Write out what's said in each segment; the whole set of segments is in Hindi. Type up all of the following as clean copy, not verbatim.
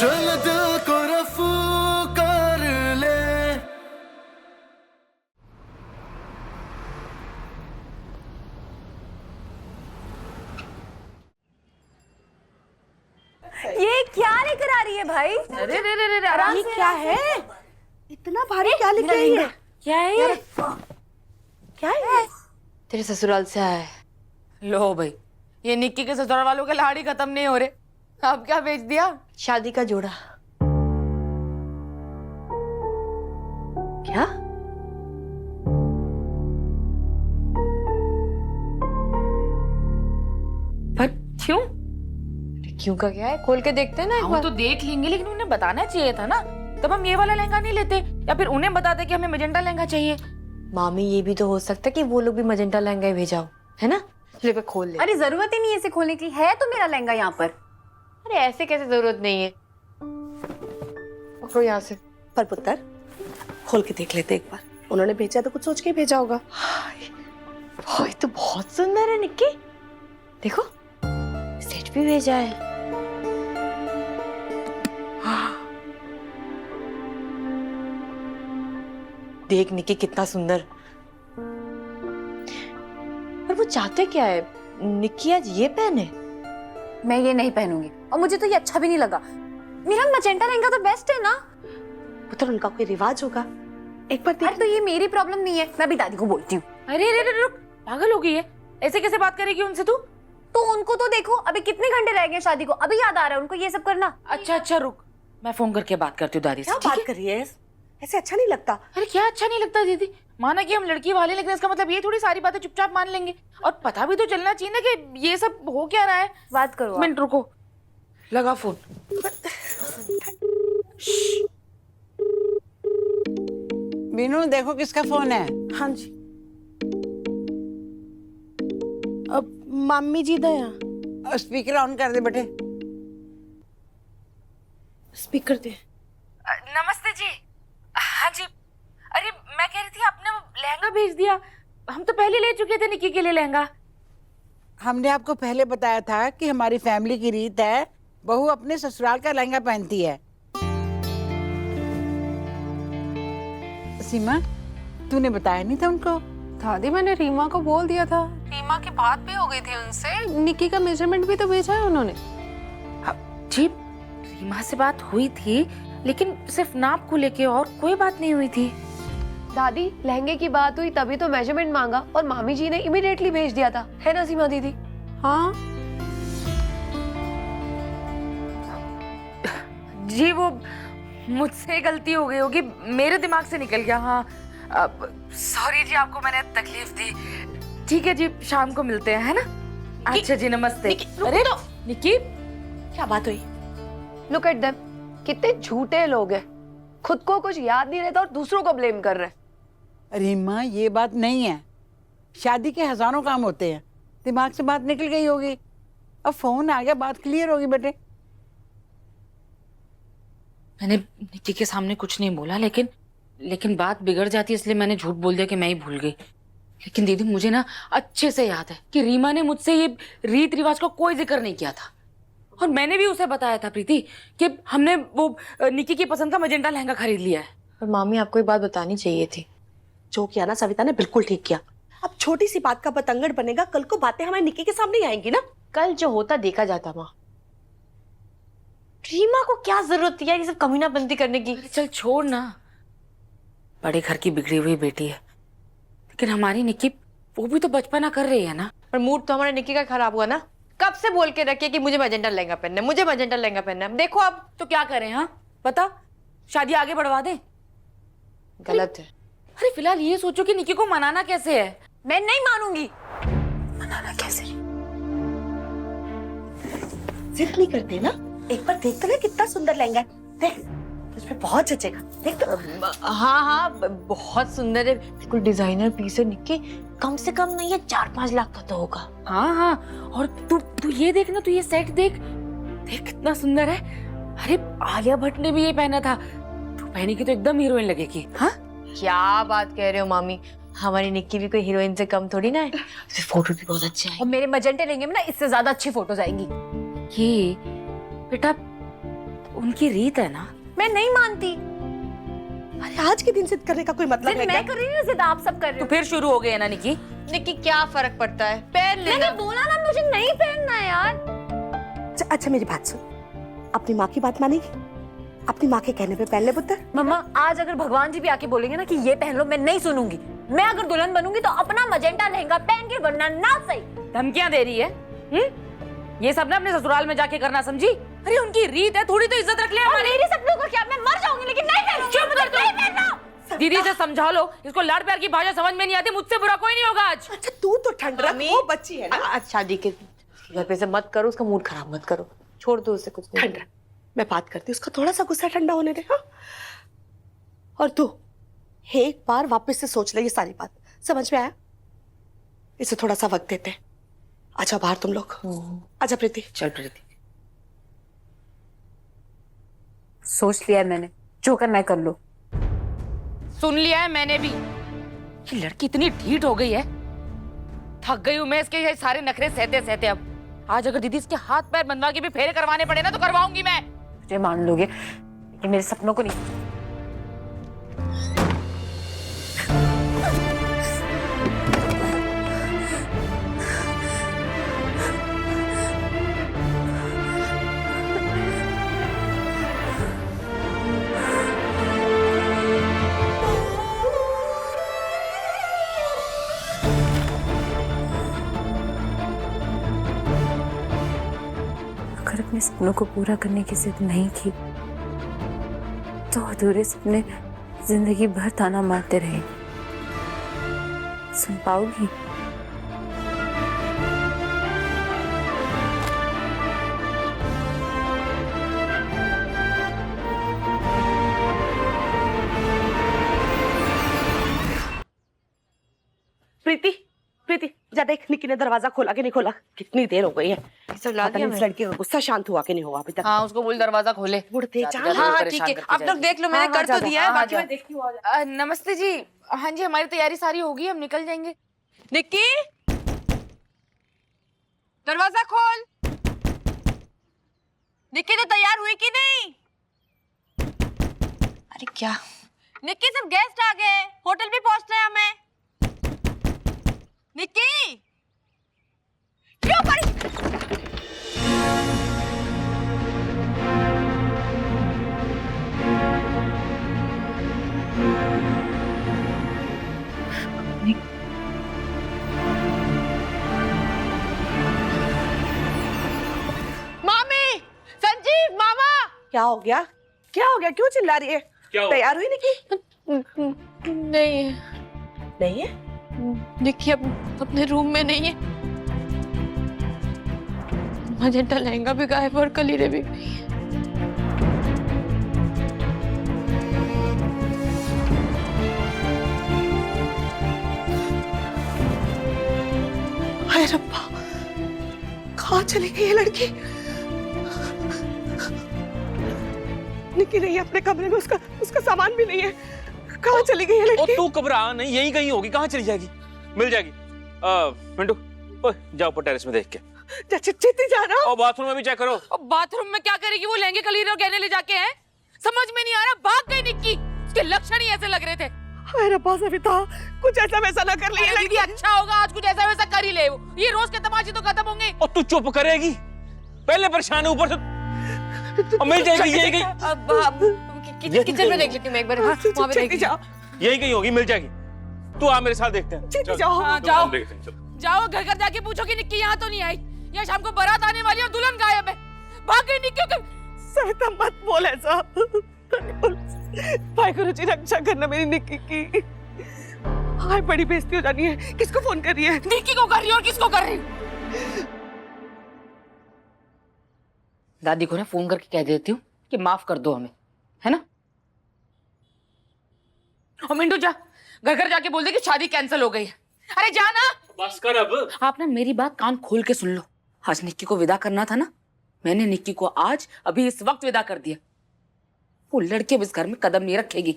चल दिल को रफू कर ले। ये क्या लेकर आ रही है भाई? अरे रे रे रे आराम ये से क्या है? इतना भारी क्या लेकर आई है? क्या है ये? क्या है? तेरे ससुराल से आया है। लो भाई, ये निक्की के ससुराल वालों के लाड़ ही खत्म नहीं हो रहे। अब क्या बेच दिया? शादी का जोड़ा। क्या? पर क्यों? क्यों का क्या है? खोल के देखते हैं ना एक हम बार। तो देख लेंगे, लेकिन उन्हें बताना चाहिए था ना। तब हम ये वाला लहंगा नहीं लेते, या फिर उन्हें बताते कि हमें मैजेंटा लहंगा चाहिए। मामी, ये भी तो हो सकता है कि वो लोग भी मजेंटा लहंगा ही भेजा हो, है ना? ले खोल ले। अरे जरूरत ही नहीं है इसे खोलने की, है तो मेरा लहंगा यहाँ पर। अरे ऐसे कैसे जरूरत नहीं है? पकड़ो यहाँ से। पर पुत्र, खोल के देख लेते एक बार। उन्होंने भेजा तो कुछ सोच के ही भेजा होगा। भाई तो बहुत सुंदर है निक्की। देखो, सेट भी भेजा है। देख निक्की, कितना सुंदर। पर वो चाहते क्या है? निक्की आज ये पहने। मैं ये नहीं पहनूंगी, और मुझे तो ये अच्छा भी नहीं लगा। मेरा मजेंटा लहंगा तो बेस्ट है ना। पुत्र, उनका कोई रिवाज होगा, एक बार अरे देख। तो ये मेरी प्रॉब्लम नहीं है, मैं भी दादी को बोलती हूँ। अरे रे रे रुक, पागल हो गई है? ऐसे कैसे बात करेगी उनसे तू? तो उनको तो देखो, अभी कितने घंटे रह गए शादी को, अभी याद आ रहा है उनको ये सब करना। अच्छा अच्छा रुक, मैं फोन करके बात करती हूँ दादी से। क्या ठीक बात है? कर रही है? ऐसे अच्छा नहीं लगता। अरे क्या अच्छा नहीं लगता दीदी? माना कि हम लड़की वाले, लेकिन इसका मतलब ये थोड़ी सारी बातें चुपचाप मान लेंगे। और पता भी तो चलना चाहिए ना कि ये सब हो क्या रहा है। बात करो आप। मिनट रुको, लगा फोन। मीनू, देखो किसका फोन है। हाँ जी। अब mummy ji Daya speaker on कर दे बेटे। स्पीकर दे। नमस्ते जी। हाँ जी। अरे मैं कह रही थी, आपने वो लहंगा भेज दिया। हम तो पहले ले चुके थे निक्की के लिए लहंगा। हमने आपको पहले बताया था कि हमारी फैमिली की रीत है, बहू अपने ससुराल का लहंगा पहनती है। सीमा, तूने बताया नहीं था उनको? दादी, मैंने रीमा को बोल दिया था। रीमा की बात भी हो गई थी उनसे। निक्की का मेजरमेंट भी तो भेजा है उन्होंने। जी, रीमा से बात हुई थी, लेकिन सिर्फ नाप को लेके, और कोई बात नहीं हुई थी। दादी, लहंगे की बात हुई तभी तो मेजरमेंट मांगा और मामी जी ने इमीडिएटली भेज दिया था, है ना सीमा दीदी? हाँ जी, वो मुझसे गलती हो गई होगी, मेरे दिमाग से निकल गया। हाँ, सॉरी जी, आपको मैंने तकलीफ दी। ठीक है जी, शाम को मिलते हैं, है ना? अच्छा जी, नमस्ते। अरे निक्की, क्या बात हुई? लुक एट देम, कितने झूठे लोग हैं। खुद को कुछ याद नहीं रहता और दूसरों को ब्लेम कर रहे हैं। रीमा, ये बात नहीं है। शादी के हजारों काम होते हैं, दिमाग से बात निकल गई होगी। अब फोन आ गया, बात क्लियर होगी बेटे। मैंने निक्की के सामने कुछ नहीं बोला, लेकिन बात बिगड़ जाती है, इसलिए मैंने झूठ बोल दिया कि मैं ही भूल गई। लेकिन दीदी, मुझे ना अच्छे से याद है कि रीमा ने मुझसे ये रीत रिवाज का कोई जिक्र नहीं किया था। और मैंने भी उसे बताया था प्रीति कि हमने वो निक्की की पसंद का मजेंटा लहंगा खरीद लिया है। पर मामी, आपको ये बात बतानी चाहिए थी। जो किया ना सविता ने, बिल्कुल ठीक किया। अब छोटी सी बात का बतंगड़ बनेगा, कल को बातें हमारे निक्की के सामने ही आएंगी ना। कल जो होता देखा जाता। माँ, रीमा को क्या जरूरत थी यार ये सब कमीनाबंदी करने की? अरे चल छोड़ ना, बड़े घर की बिगड़ी हुई बेटी है, लेकिन हमारी निक्की वो भी तो बचपना कर रही है ना। पर मूड तो हमारे निक्की का खराब हुआ ना। कब से बोल के रखिए कि मुझे मजेंटा लहंगा पहनना है, मुझे मजेंटा लहंगा पहनना है। देखो अब तो क्या करें? हाँ बता, शादी आगे बढ़वा दें? गलत है। अरे फिलहाल ये सोचो कि निक्की को मनाना कैसे है। मैं नहीं मानूंगी। मनाना कैसे? जिद नहीं करते ना। एक बार देख तो ना, कितना सुंदर लहंगा है। देख, इसमें बहुत जचेगा। देख तो। हाँ हाँ, बहुत सुंदर है, बिल्कुल डिजाइनर पीस है निक्की। कम से कम नहीं है 4-5 लाख का तो होगा। हाँ हाँ, और तू ये देख ना, तू ये सेट देख कितना सुंदर है। अरे आलिया भट्ट ने भी ये पहना था, तू पहनेगी तो एकदम हीरोइन लगेगी। हाँ, क्या बात कह रहे हो मामी, हमारी निक्की भी कोई हीरोइन से कम थोड़ी ना है। फोटो भी बहुत अच्छे और मेरे मजेंटे लहंगे में ना इससे ज्यादा अच्छी फोटोज आएंगी। ये बेटा उनकी रीत है ना। मैं नहीं मानती। अरे आज के दिन जिद करने का कोई मतलब है जिद क्या? मैं कर रही हूँ, जिद आप सब कर रहे तो हो। फिर शुरू हो गए है ना निक्की। निक्की क्या फर्क पड़ता है, पहन मैंने लेना। बोला ना मुझे नहीं पहनना है यार। अच्छा मेरी बात सुन, अपनी माँ की बात मानेगी? अपनी माँ के कहने पे पहन ले पुत्र। मम्मा आज अगर भगवान जी भी आके बोलेंगे ना कि ये पहन लो, मैं नहीं सुनूंगी। मैं अगर दुल्हन बनूंगी तो अपना मजेंटा लहंगा पहन के, वरना ना सही। धमकियां दे रही है? ये सब ना अपने ससुराल में जाके करना, समझी? अरे उनकी रीत है, थोड़ी तो इज्जत रख ले हमारी। मेरे सपनों का क्या, मैं मर जाऊंगी लेकिन नहीं पहनूंगी। चुप कर, नहीं पहनना। दीदी से समझा लो, इसको लाड़ प्यार की भाषा समझ में नहीं आती। मुझसे बुरा कोई नहीं होगा आज। अच्छा तू तो ठंड रख, वो बच्ची है ना। आज शादी के घर पे से मत करो, उसका मूड खराब मत करो, छोड़ दो उसे, कुछ नहीं। ठंड रख, मैं बात करती हूँ, उसका थोड़ा सा गुस्सा ठंडा होने दे। हाँ और तू एक बार वापस से सोच ले ये सारी बात, समझ में आया? इसे थोड़ा सा वक्त देते। अच्छा बाहर तुम लोग, आजा प्रीति। चल प्रीति। सोच लिया है मैंने, जो करना है कर लो। सुन लिया है मैंने भी। ये लड़की इतनी ढीठ हो गई है, थक गई हूं मैं इसके ये सारे नखरे सहते सहते। अब आज अगर दीदी इसके हाथ पैर बंधवा के भी फेरे करवाने पड़े ना तो करवाऊंगी मैं। मुझे मान लोगे कि मेरे सपनों को नहीं। अगर अपने सपनों को पूरा करने की जिद नहीं की तो अधूरे सपने जिंदगी भर ताना मारते रहे। सुन पाओगी? प्रीति प्रीति जा देख, निक्की ने दरवाजा खोला कि नहीं खोला। कितनी देर हो गई है, सब ला पता दिया नहीं इस मैंने। लड़की का गुस्सा शांत हुआ कि नहीं हुआ अभी तक। हाँ उसको बोल दरवाजा खोले। उड़ते जाते जा। जाते हाँ हाँ परेशान ठीक है, करती आप लोग जाएगी। देख लो, मैंने हाँ, कर जा, तो जा, दिया है, हाँ, बाकी जा। मैं देखती हूँ। आ जाओ। नमस्ते जी। हाँ जी हमारी तैयारी सारी होगी, हम निकल जाएंगे। निक्की दरवाजा खोल। निक्की तो तैयार हुई कि नहीं? अरे क्या निक्की, सब गेस्ट आ गए, होटल भी पहुंचना है हमें। निक्की क्यों पड़ी? मामी, संजीव, मामा। क्या हो गया, क्या हो गया, क्यों चिल्ला रही है? तैयार हुई निक्की? नहीं है, नहीं है? निक्की अपने रूम में नहीं है। मजेंटा लहंगा भी गायब और कलीरे भी गई है। हाय रब्बा, कहाँ चली गई ये लड़की? निक्की नहीं है अपने कमरे में, उसका सामान भी नहीं है। कहाँ चली गई ये ओ लड़की? तू घबरा नहीं, यही कहीं होगी। कहाँ चली जाएगी? मिल जाएगी। मिंटू ओए जाओ ऊपर टेरेस में देख के। छेती जाना। और बाथरूम में भी चेक करो। अब बाथरूम में क्या करेगी वो, लहंगे कलीरे और गहने ले जाके हैं? समझ में नहीं आ रहा, भाग गई निक्की। उसके लक्षण ही ऐसे लग रहे थे। हाय रब्बा सविता, कुछ ऐसा वैसा ना कर ले ये अरे दीदी लड़की। अच्छा होगा आज कुछ ऐसा वैसा कर ही ले। ये रोज के तमाशे तो खत्म होंगे। और तू चुप करेगी? पहले परेशान है, ऊपर से और मिल जाएगी। यही कहीं, किचन में देख लेती हूँ मैं एक बार। हाँ, वहाँ पे देख छेती जाओ, यही कहीं होगी, मिल जाएगी। तू आ मेरे साथ देखते हैं। छेती चल, जाओ। हाँ, चल, जाओ हम देखते हैं, चल। जाओ घर घर जाके पूछो कि निक्की यहाँ तो नहीं आई, या शाम को बारात आने वाली है और दुल्हन गायब है। भाग गई निक्की। सविता मत बोल ऐसा। भाई गुरु जी रक्षा करना मेरी निक्की की। हाय बड़ी बेइज्जती हो जानी है। किसको फोन कर रही है? निक्की को कर रही हो और किसको कर रही हो? दादी को ना फोन करके कह देती हूँ कि माफ कर दो हमें, है ना? और मिंटू जा घर घर जाके बोल दे कि शादी कैंसिल हो गई है। अरे जा ना। बस कर अब। आप ना मेरी बात कान खोल के सुन लो। आज निक्की को विदा करना था ना, मैंने निक्की को आज अभी इस वक्त विदा कर दिया। वो लड़की अब इस घर में कदम नहीं रखेगी।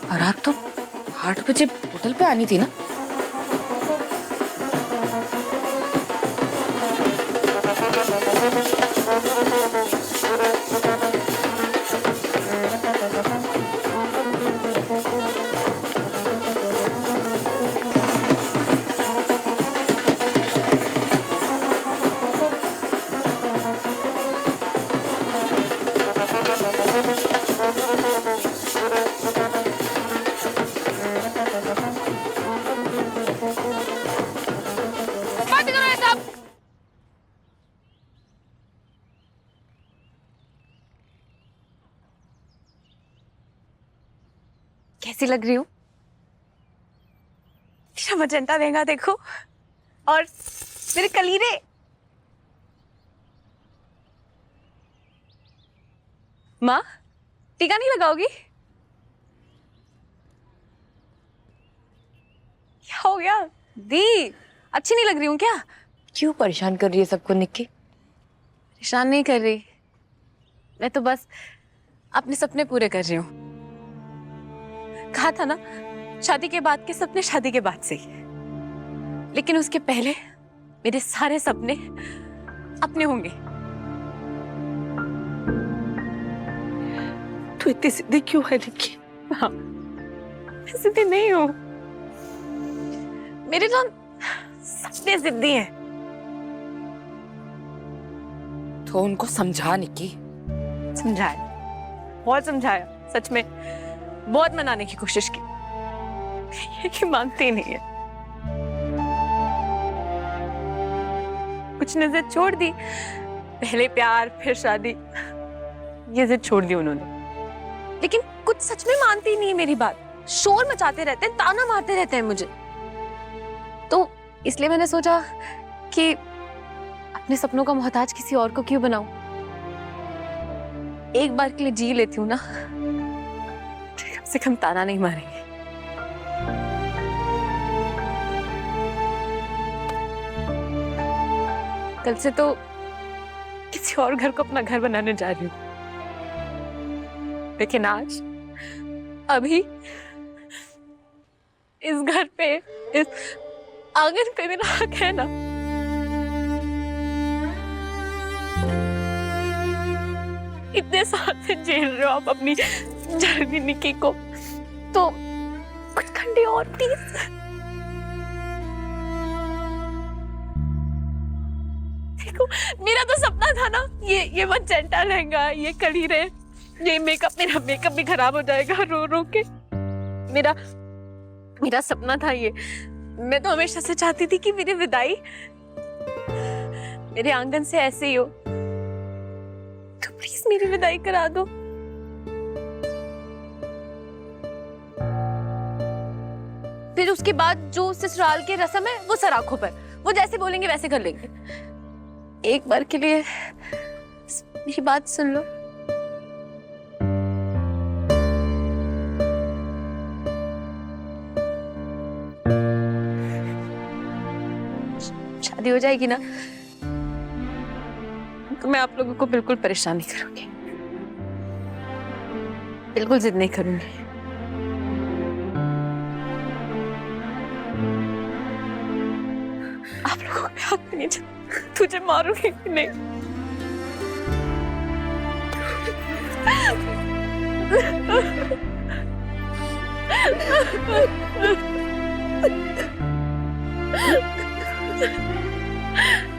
बारात तो 8 बजे होटल पे आनी थी ना। बंद करो ये सब। कैसी लग रही हूँ? मेरा मजेंटा लहंगा देखो, और मेरे कलीरे। माँ, टीका नहीं लगाओगी? क्या हो गया दी? अच्छी नहीं लग रही हूँ क्या? क्यों परेशान कर रही है सबको निक्की? परेशान नहीं कर रही, मैं तो बस अपने सपने पूरे कर रही हूँ। कहा था ना, शादी के बाद के सपने शादी के बाद से ही, लेकिन उसके पहले मेरे सारे सपने अपने होंगे। तू इतनी जिद्दी क्यों है निक्की? हाँ, मैं जिद्दी नहीं हूँ, मेरे तो सपने जिद्दी हैं। तो उनको समझा निक्की। समझाया, बहुत समझाया, सच में बहुत मनाने की कोशिश की, ये कि मानती नहीं है। कुछ ने जिद छोड़ दी, पहले प्यार फिर शादी, ये जिद छोड़ दी उन्होंने। लेकिन कुछ सच में मानती नहीं है मेरी बात, शोर मचाते रहते हैं, ताना मारते रहते हैं मुझे। तो इसलिए मैंने सोचा कि अपने सपनों का मोहताज किसी और को क्यों बनाऊं। एक बार के लिए जी लेती हूँ ना, कम से कम ताना नहीं मारेंगे। कल से तो किसी और घर को अपना घर बनाने जा रही हूँ, लेकिन आज अभी इस घर पे, इस आंगन पे मेरा हक है ना। इतने साल से झेल रहे हो आप अपनी जर्नी निक्की को, तो कुछ घंटे और प्लीज। देखो, मेरा तो सपना था ना, ये मजेंटा लहंगा, ये कलीरे, ये मेकअप, मेरा मेकअप भी खराब हो जाएगा रो रो के। मेरा सपना था ये। मैं तो हमेशा से चाहती थी कि मेरी विदाई मेरे आंगन से ऐसे ही हो। तो प्लीज मेरी विदाई करा दो। फिर उसके बाद जो ससुराल की रस्म है वो सराखों पर, वो जैसे बोलेंगे वैसे कर लेंगे। एक बार के लिए मेरी बात सुन लो। शादी हो जाएगी ना, तो मैं आप लोगों को बिल्कुल परेशान नहीं करूंगी, बिल्कुल जिद नहीं करूंगी। आप लोगों को हक नहीं, तुझे मारूंगी कि नहीं।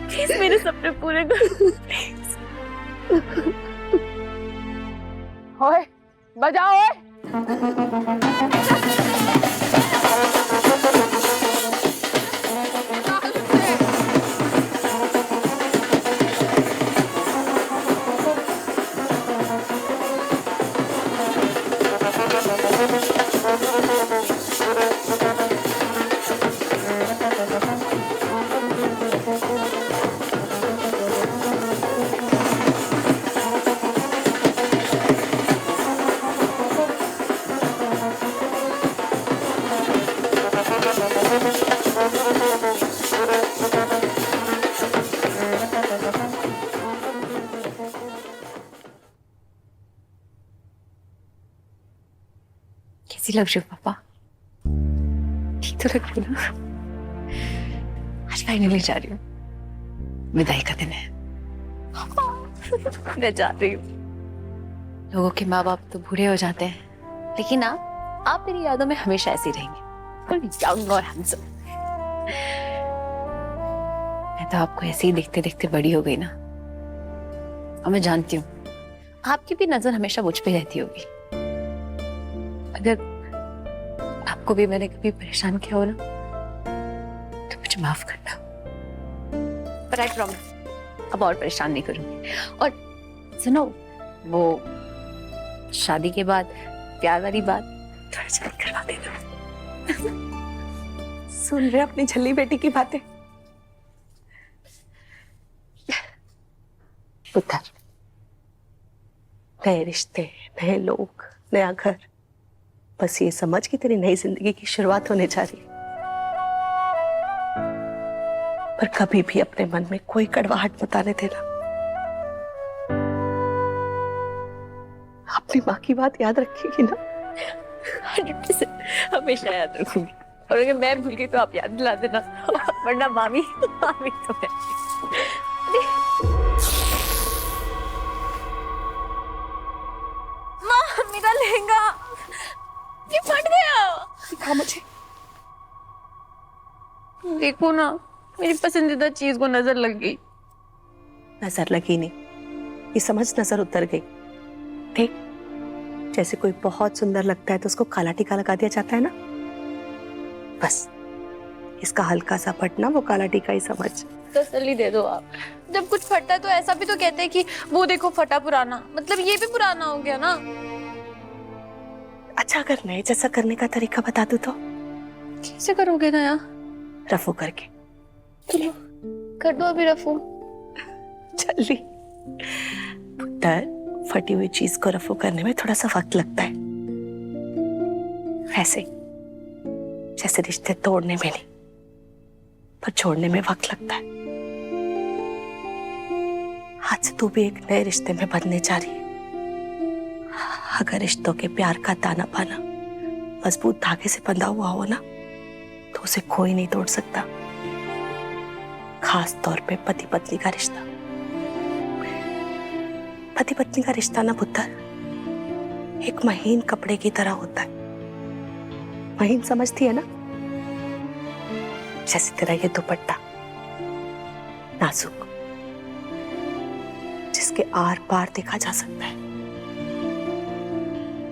प्लीज मेरे सपने पूरे कर, प्लीज। ओए, बजाओ ओए। कैसी लग रही हो पापा? तो लग रही ना। आज फाइनली जा रही हूँ, विदाई का दिन है। मैं जा रही हूँ। लोगों के माँ बाप तो बूढ़े हो जाते हैं, लेकिन आप मेरी यादों में हमेशा ऐसे रहेंगे, यंग और हैंडसम। मैं तो आपको ऐसे ही देखते देखते बड़ी हो गई ना, और मैं जानती हूँ आपकी भी नजर हमेशा मुझ पे रहती होगी। अगर आपको भी मैंने कभी परेशान किया हो ना, तो मुझे माफ करना, पर आई प्रॉमिस अब और परेशान नहीं करूंगी। और सुनो, वो शादी के बाद प्यार वाली बात थोड़ा जल्दी करवा देना। सुन रहे अपनी झल्ली बेटी की बातें? पुत्र, नए रिश्ते, नए लोग, नया घर, बस ये समझ कि तेरी नई जिंदगी की शुरुआत होने जा रही है। पर कभी भी अपने मन में कोई कड़वाहट मत आने देना। अपनी माँ की बात याद रखेगी ना? 100% हमेशा याद रखूंगी, और अगर मैं भूल गई तो आप याद दिला देना, वरना मामी तो मैं। माँ, मेरा लहंगा ये फट गया। दिखा मुझे। देखो ना, मेरी पसंदीदा चीज को नजर लग गई। नजर लगी नहीं, ये समझ नजर उतर गई। देख, जैसे कोई बहुत सुंदर लगता है तो उसको काला टीका लगा दिया जाता है ना, बस इसका हल्का सा फटना वो काला टीका ही समझ। तसल्ली दे दो आप। जब कुछ फटता है तो ऐसा भी तो कहते हैं कि वो देखो फटा पुराना, मतलब ये भी पुराना हो गया ना। अच्छा, अगर नए जैसा करने का तरीका बता दूं तो? कैसे करोगे नया? रफू करके। चलो कर दो अभी रफू। जल्दी। पुत्र, फटी हुई चीज को रफू करने में थोड़ा सा वक्त लगता है, वैसे जैसे रिश्ते तोड़ने में नहीं पर छोड़ने में वक्त लगता है। आज से तू भी एक नए रिश्ते में बंधने जा रही है। अगर रिश्तों के प्यार का ताना पाना मजबूत धागे से बंधा हुआ हो ना, तो उसे कोई नहीं तोड़ सकता, खास तौर पे पति पत्नी का रिश्ता। पति पत्नी का रिश्ता ना पुत्र, एक महीन कपड़े की तरह होता है। महीन समझती है ना? जैसे तेरा ये दुपट्टा, नाजुक, जिसके आर पार देखा जा सकता है।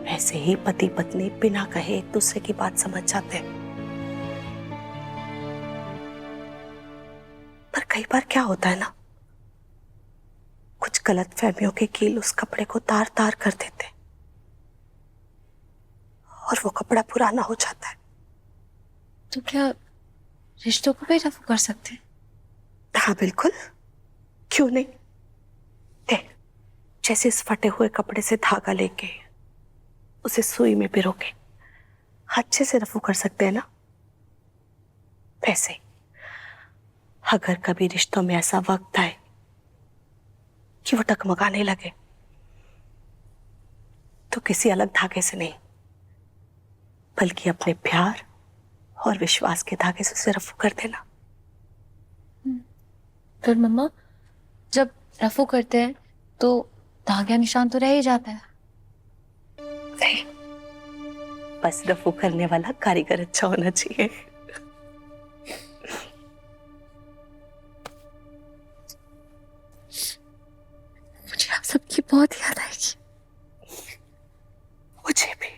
वैसे ही पति पत्नी बिना कहे एक दूसरे की बात समझ जाते हैं। पर कई बार क्या होता है ना, कुछ गलत फहमियों के कील उस कपड़े को तार तार कर देते हैं और वो कपड़ा पुराना हो जाता है। तो क्या रिश्तों को भी रफू कर सकते हैं? हाँ बिल्कुल, क्यों नहीं। देख, जैसे इस फटे हुए कपड़े से धागा लेके उसे सुई में पिरो के अच्छे से रफू कर सकते हैं ना, वैसे अगर कभी रिश्तों में ऐसा वक्त आए कि वो टकमगाने लगे, तो किसी अलग धागे से नहीं, बल्कि अपने प्यार और विश्वास के धागे से उसे रफू कर देना। फिर मम्मा, जब रफू करते हैं तो धागा निशान तो रह ही जाता है। नहीं, बस रफू करने वाला कारीगर अच्छा होना चाहिए। मुझे आप सबकी बहुत याद आएगी। मुझे भी।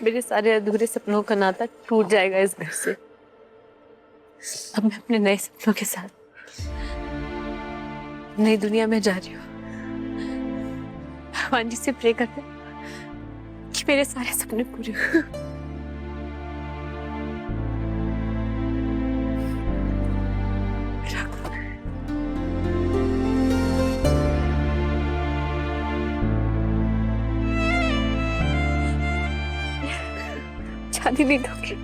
मेरे सारे अधूरे सपनों का नाता टूट जाएगा इस घर से। अब मैं अपने नए सपनों के साथ नई दुनिया में जा रही हूँ। भगवान जी से प्रे करते कि मेरे सारे सपने पूरे हो। शादी नहीं दोगे?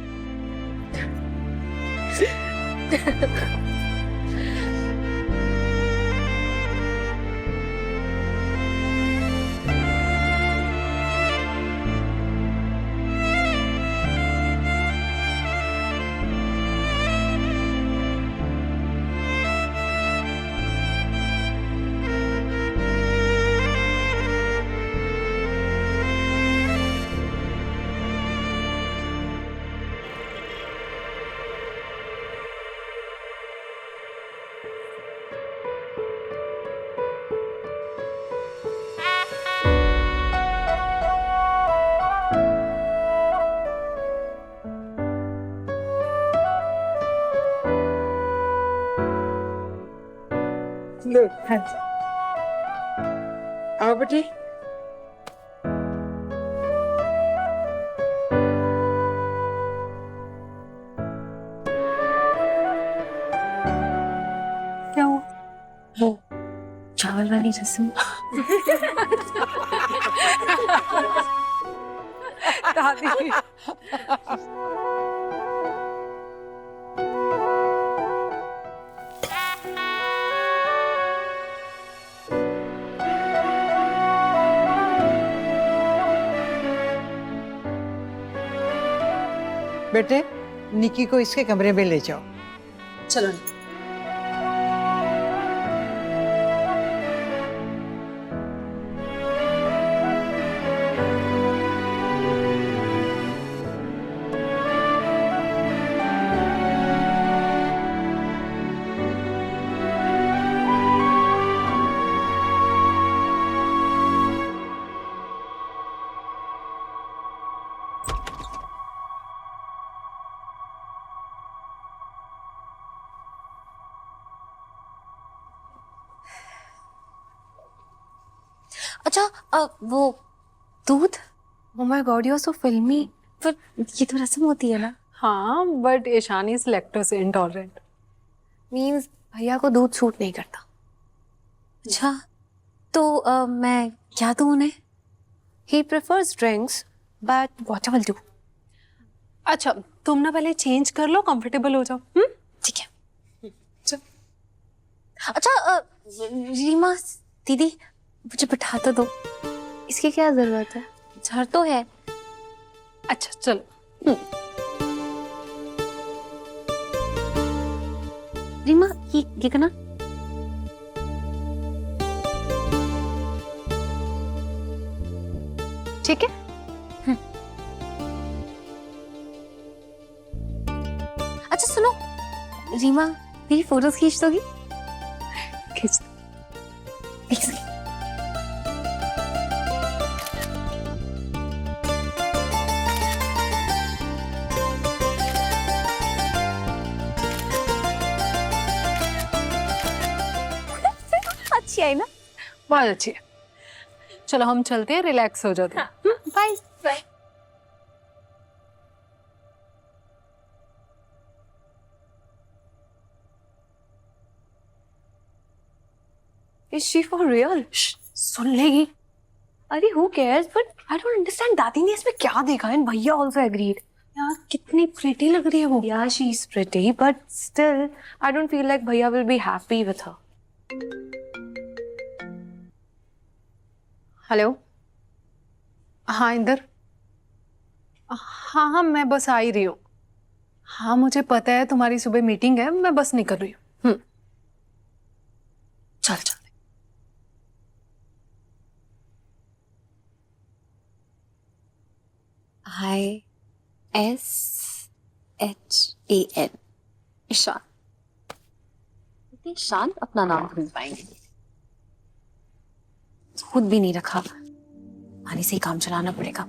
लो हाँ जी, आओ बेटी। क्या हुआ? वो चावल वाली रसम। दादी बेटे निकी को इसके कमरे में ले जाओ। चलो अच्छा वो दूध, oh my God, you're so filmy। पर ये तो रस्म होती है ना? हाँ, but Ishani is lactose intolerant. Means भैया को दूध सूट नहीं करता। अच्छा तो मैं क्या दूं उन्हें? He prefers drinks, but what I will do? अच्छा तुम ना पहले चेंज कर लो, कंफर्टेबल हो जाओ। ठीक है। अच्छा रीमा दीदी मुझे बिठा तो दो, इसकी क्या जरूरत है, झड़ तो है। अच्छा चलो। रीमा ये करना। ठीक है। अच्छा सुनो रीमा, मेरी फोटोज खींच दोगी? खींच। एक सेकंड। अच्छी आई ना? बहुत अच्छी है। चलो हम चलते हैं, रिलैक्स हो जाते हैं। Bye bye. Is she for real? सुन लेगी। अरे who cares? But I don't understand, दादी ने इसमें क्या देखा? And भैया also agreed. यार कितनी प्रिटी लग रही है वो। Yeah, she's pretty, but still, I don't feel like भैया will be happy with her. Hello. हाँ इंदर। हाँ हाँ मैं बस आ ही रही हूँ। हाँ मुझे पता है तुम्हारी सुबह मीटिंग है, मैं बस निकल रही हूँ। चल चल। ISHAN ईशान। इतनी शांत अपना नाम भूल पाएंगे। खुद भी नहीं रखा, पानी से ही काम चलाना पड़ेगा।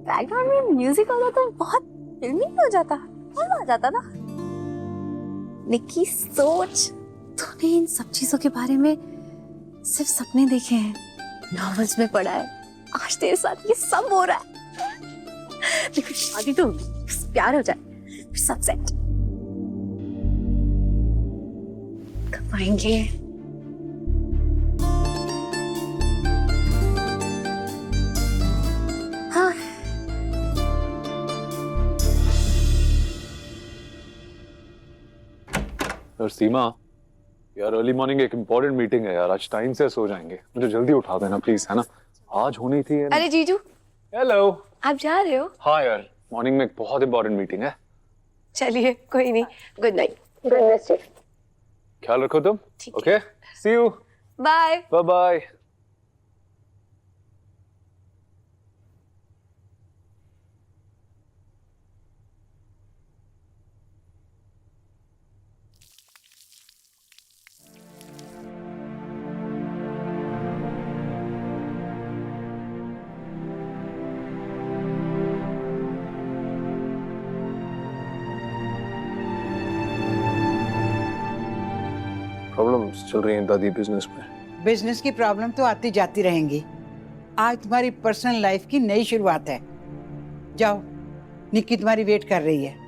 बैकग्राउंड में म्यूजिक होता तो बहुत फिल्मी हो जाता, मजा आ जाता ना। निक्की सोच, तूने इन सब चीजों के बारे में सिर्फ सपने देखे हैं, नॉवेल्स में पढ़ा है, आज तेरे साथ ये सब हो रहा है। लेकिन शादी तो बस प्यार हो जाए फिर सब सेट। कब आएंगे? हाँ यार सीमा, यार अर्ली मॉर्निंग एक इम्पोर्टेंट मीटिंग है यार, आज टाइम से सो जाएंगे, मुझे जल्दी उठा देना प्लीज, है ना? आज होनी थी। अरे जीजू, हेलो। आप जा रहे हो? हाँ यार, मॉर्निंग में एक बहुत इम्पोर्टेंट मीटिंग है। चलिए कोई नहीं, गुड नाइट। Good night. ख्याल रखो तुम। Okay, see you. Bye bye bye. Problems चल रही हैं दादी बिजनेस में। बिजनेस की प्रॉब्लम तो आती जाती रहेंगी। आज तुम्हारी पर्सनल लाइफ की नई शुरुआत है। जाओ, निक्की तुम्हारी वेट कर रही है।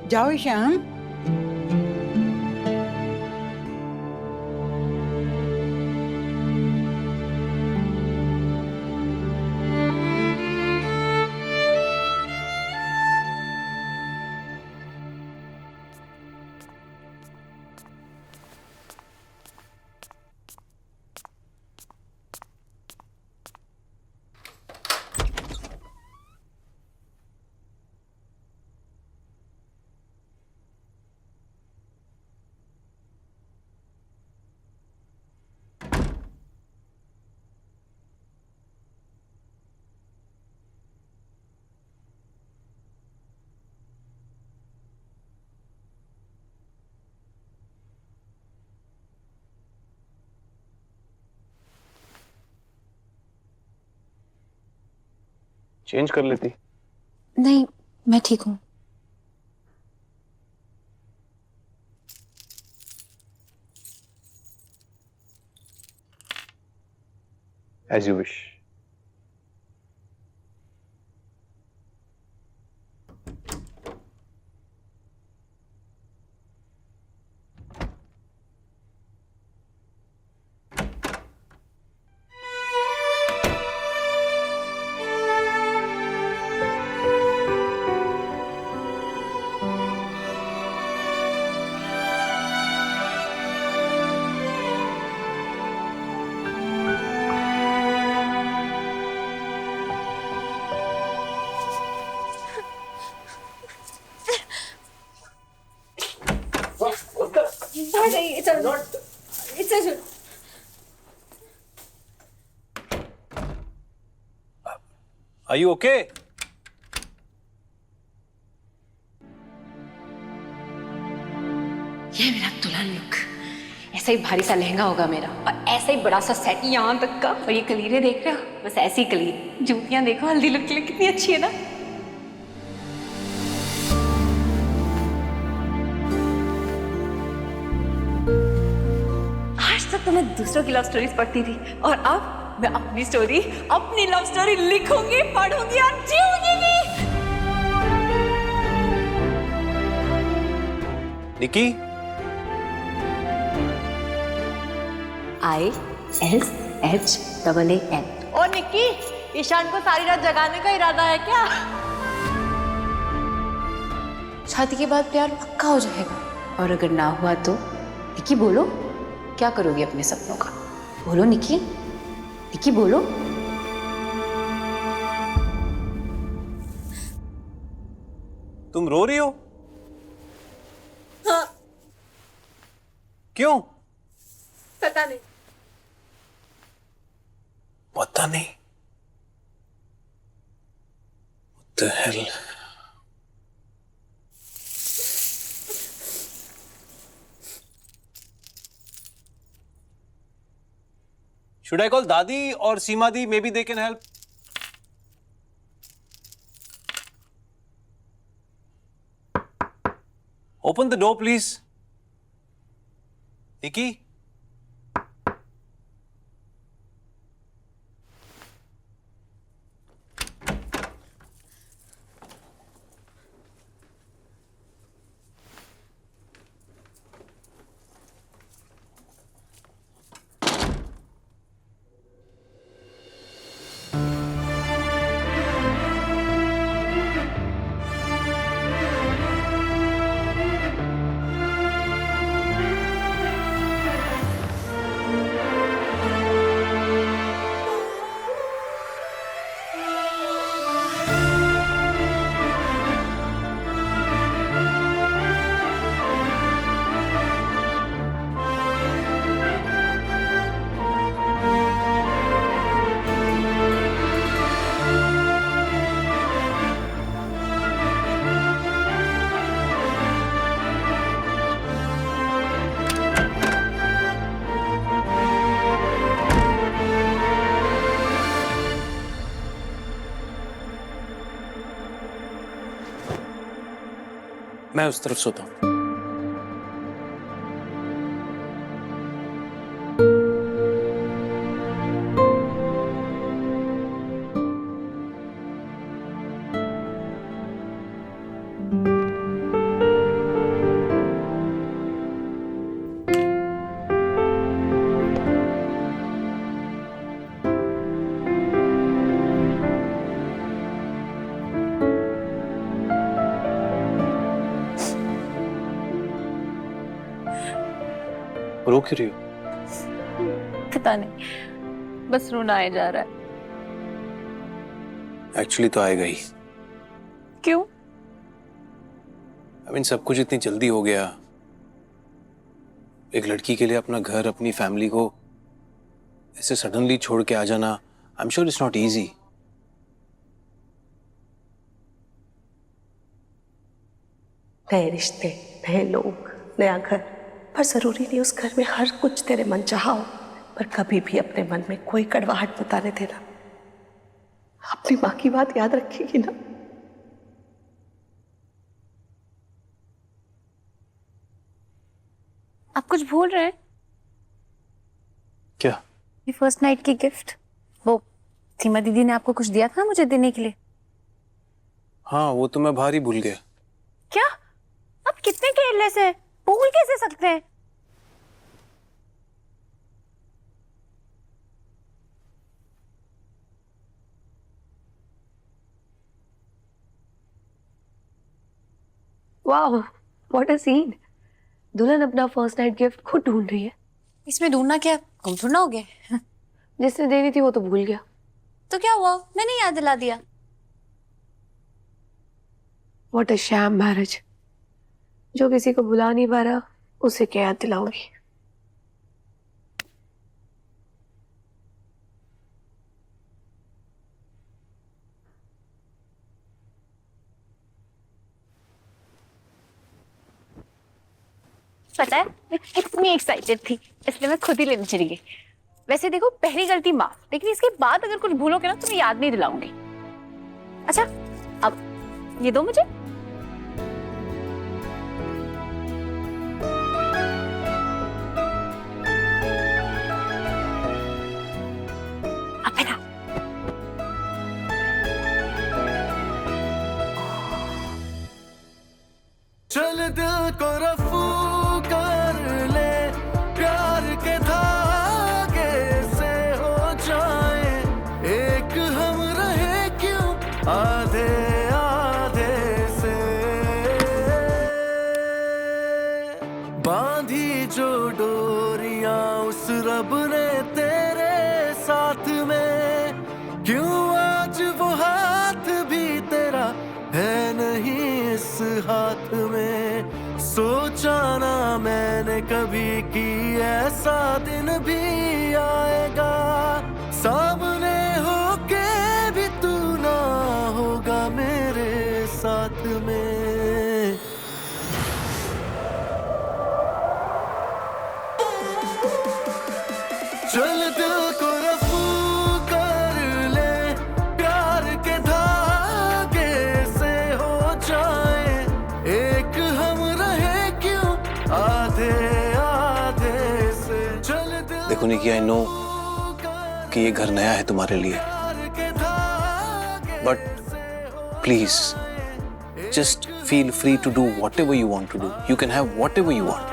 जाओ ईशान। चेंज कर लेती। नहीं, मैं ठीक हूँ। As you wish. Are you okay? ये मेरा दुल्हन लुक, ऐसा ही भारी सा लहंगा होगा मेरा, और ऐसा ही बड़ा सा सेट यहाँ तक का, और ये कलीरें देख रहे हो, बस ऐसी कलीर। जूतियां देखो हल्दी लुक के लिए कितनी अच्छी है ना। आज तक तो मैं दूसरों की लव स्टोरीज पढ़ती थी, और अब मैं अपनी स्टोरी, अपनी लव स्टोरी लिखूंगी, पढ़ूंगी और जीऊंगी भी। निकी, ISHAAN। और निक्की, ईशान को सारी रात जगाने का इरादा है क्या? शादी के बाद प्यार पक्का हो जाएगा, और अगर ना हुआ तो निकी बोलो, क्या करोगी अपने सपनों का? बोलो निकी, निकी बोलो। तुम रो रही हो? हाँ। क्यों? पता नहीं। पता नहीं। What the hell? Should I call Dadi or Seema Di? Maybe they can help. Open the door, please. Nikki? मैं उस तरफ सोता हूँ। रो क्यों रही हो? पता नहीं, बस रोना आया जा रहा है। एक्चुअली तो आएगा ही। क्यों? I mean, सब कुछ इतनी जल्दी हो गया। एक लड़की के लिए अपना घर, अपनी फैमिली को ऐसे सडनली छोड़ के आ जाना, I am sure it's not easy. नए रिश्ते, नए लोग, नया घर, पर जरूरी नहीं उस घर में हर कुछ तेरे मन चाहा हो। पर कभी भी अपने मन में कोई कड़वाहट मत आने देना। अपनी माँ की बात याद रखेगी ना? आप कुछ भूल रहे हैं? क्या? ये फर्स्ट नाइट की गिफ्ट, वो सीमा दीदी ने आपको कुछ दिया था मुझे देने के लिए। हाँ, वो तो मैं बाहर ही भूल गया। क्या? आप कितने केयरलेस हैं, भूल कैसे सकते हैं? वाह, व्हाट अ सीन। दुल्हन अपना फर्स्ट नाइट गिफ्ट खुद ढूंढ रही है। इसमें ढूंढना क्या, गुम थोड़ा ना हो गए। जिसने देनी थी वो तो भूल गया। तो क्या हुआ, मैंने याद दिला दिया। What a sham marriage. जो किसी को बुला नहीं पा रहा उसे क्या याद दिलाऊंगी। पता है, मैं इतनी एक्साइटेड थी इसलिए मैं खुद ही लेने चली गई। वैसे देखो, पहली गलती माफ, लेकिन इसके बाद अगर कुछ भूलोगे ना तो मैं याद नहीं दिलाऊंगी। अच्छा, अब ये दो मुझे। अब पहला। चल दिल को रफू कर ले, प्यार के धागे से हो जाए एक, हम रहे क्यों आधे आधे से। बांधी जो डोरियां उस रब ने तेरे साथ में, क्यों आज वो हाथ भी तेरा है नहीं इस हाथ में। सोचा ना मैंने कभी कि ऐसा दिन भी आएगा, सामने होके भी तू ना होगा मेरे साथ में। चल दिल को देखो निकी, आई नो कि ये घर नया है तुम्हारे लिए, but please just feel free to do whatever you want to do. You can have whatever you want.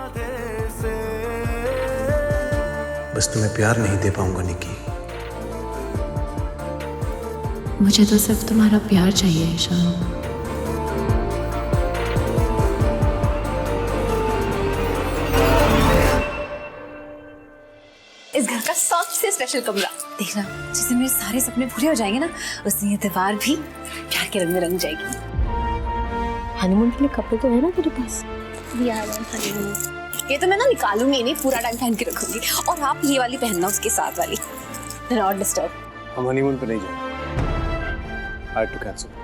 बस तुम्हें प्यार नहीं दे पाऊंगा निकी। मुझे तो सिर्फ तुम्हारा प्यार चाहिए ईशान। इस घर का सबसे स्पेशल कमरा देखना, जिस दिन मेरे सारे सपने पूरे हो जाएंगे ना, उस दिन ये दीवार भी प्यार के रंग में रंग जाएगी। हनीमून के लिए कपड़े तो है ना तेरे पास? ये तो मैं ना निकालूंगी नहीं, पूरा टाइम पहन के रखूंगी, और आप ये वाली पहनना उसके साथ वाली, नॉट डिस्टर्ब। हम हनीमून पे नहीं जाएंगे। I had to cancel.